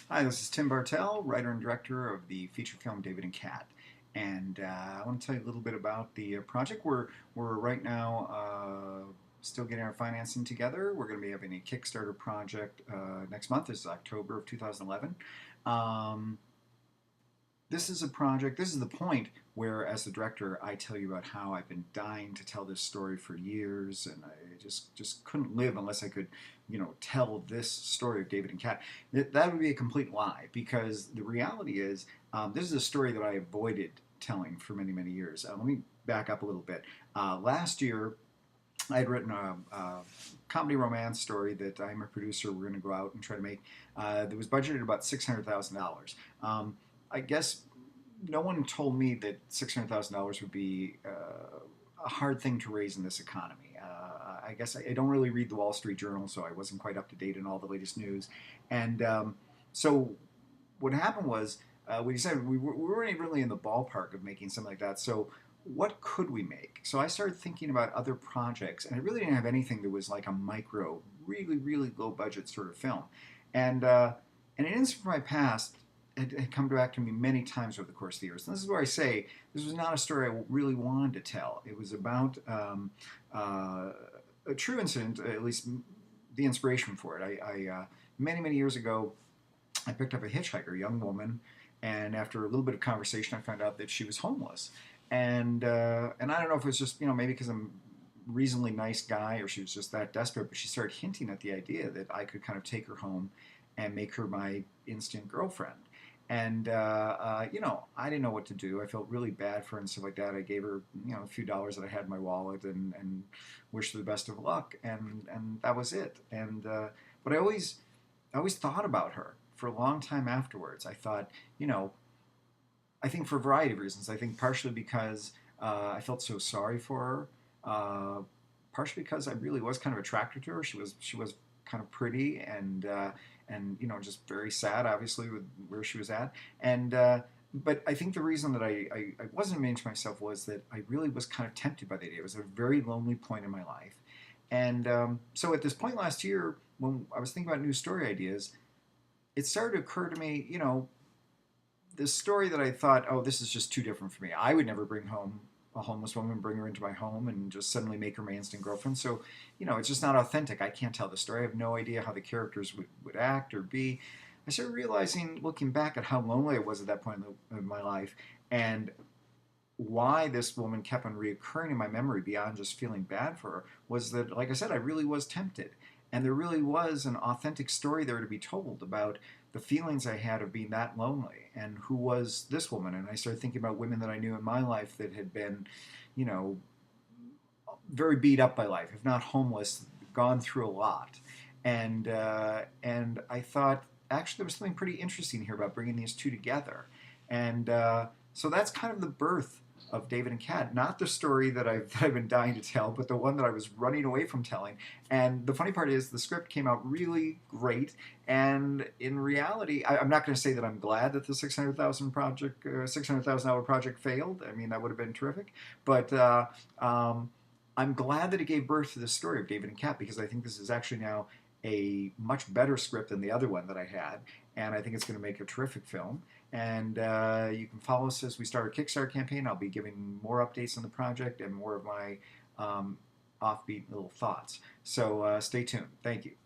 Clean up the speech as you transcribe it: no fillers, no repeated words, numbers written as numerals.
Hi, this is Tim Bartell, writer and director of the feature film David and Cat. And I want to tell you a little bit about the project. We're right now still getting our financing together. We're going to be having a Kickstarter project next month. This is October of 2011. Um, this is a project, this is the point where, as the director, I tell you about how I've been dying to tell this story for years, and I just couldn't live unless I could, tell this story of David and Cat. That would be a complete lie, because the reality is, this is a story that I avoided telling for many, many years. Let me back up a little bit. Last year, I had written a comedy romance story that I'm a producer. We're going to go out and try to make. That was budgeted about $600,000. I guess no one told me that $600,000 would be a hard thing to raise in this economy. I guess I don't really read the Wall Street Journal, so I wasn't quite up to date in all the latest news. And so what happened was we decided we weren't really in the ballpark of making something like that. So what could we make? So I started thinking about other projects, and I really didn't have anything that was like a micro, really, really low budget sort of film. And an instant from my past had come back to me many times over the course of the years. And this is where I say this was not a story I really wanted to tell. It was about a true incident, at least the inspiration for it. Many, many years ago, I picked up a hitchhiker, a young woman, and after a little bit of conversation, I found out that she was homeless. And I don't know if it was just maybe because I'm a reasonably nice guy or she was just that desperate, but she started hinting at the idea that I could kind of take her home and make her my instant girlfriend. And I didn't know what to do. I felt really bad for her and stuff like that. I gave her a few dollars that I had in my wallet and wished her the best of luck, and that was it. And but I always thought about her for a long time afterwards. I thought, I think for a variety of reasons. I think partially because I felt so sorry for her, partially because I really was kind of attracted to her. She was kind of pretty and just very sad, obviously, with where she was at. And but I think the reason that I wasn't admitting to myself was that I really was kind of tempted by the idea. It was a very lonely point in my life. And so at this point last year, when I was thinking about new story ideas, it started to occur to me, this story that I thought, oh, this is just too different for me. I would never bring home a homeless woman, bring her into my home, and just suddenly make her my instant girlfriend. So, it's just not authentic. I can't tell the story. I have no idea how the characters would act or be. I started realizing, looking back at how lonely I was at that point in my life, and why this woman kept on reoccurring in my memory beyond just feeling bad for her, was that, like I said, I really was tempted. And there really was an authentic story there to be told about the feelings I had of being that lonely and who was this woman. And I started thinking about women that I knew in my life that had been, you know, very beat up by life, if not homeless, gone through a lot. And I thought, actually, there was something pretty interesting here about bringing these two together. And so that's kind of the birth of David and Cat, not the story that I've been dying to tell, but the one that I was running away from telling. And the funny part is, the script came out really great. And in reality, I'm not going to say that I'm glad that the $600,000 project failed. I mean, that would have been terrific. But I'm glad that it gave birth to the story of David and Cat, because I think this is actually now a much better script than the other one that I had, and I think it's going to make a terrific film. And you can follow us as we start our Kickstarter campaign. I'll be giving more updates on the project and more of my offbeat little thoughts. So stay tuned. Thank you.